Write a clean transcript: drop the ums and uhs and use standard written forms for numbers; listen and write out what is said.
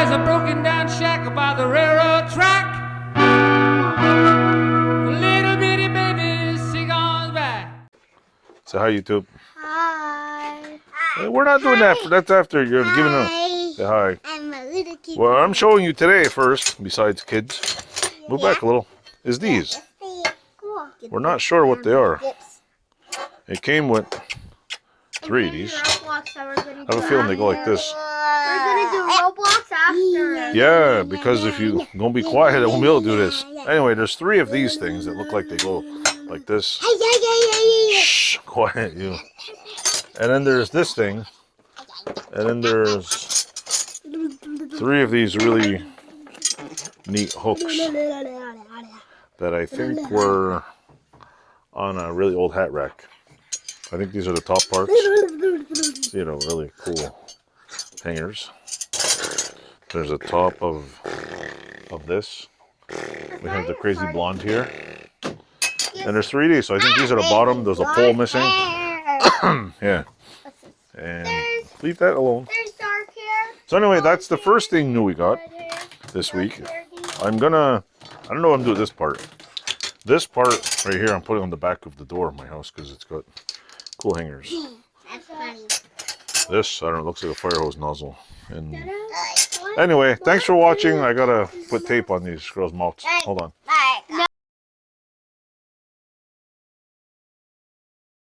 There's a broken down shack by the railroad track. Little bitty baby, sing on back. Say hi, YouTube. Hi. Hey, we're not doing that. That's after you're giving us. Say hi. I'm a little kid. Well, I'm showing you today first, besides kids. Move back a little. Is these. We're not sure what they are. It came with 3 of these. I have a feeling they go like this. We're gonna do Roblox after. Yeah, because if you gonna be quiet, I won't be able to do this. Anyway, there's 3 of these things that look like they go like this. Shh, quiet you. And then there's this thing. And then there's 3 of these really neat hooks that I think were on a really old hat rack. I think these are the top parts. You know, really cool hangers. There's a top of this. We have the crazy blonde here. And there's 3D, so I think these are the bottom. There's a pole missing. Yeah. And leave that alone. So anyway, that's the first thing new we got this week. I don't know if I'm doing this part. This part right here I'm putting on the back of the door of my house because it's got cool hangers. That's funny. This, I don't know, looks like a fire hose nozzle. And anyway, thanks for watching. I gotta put tape on these girls' mouths. Hold on.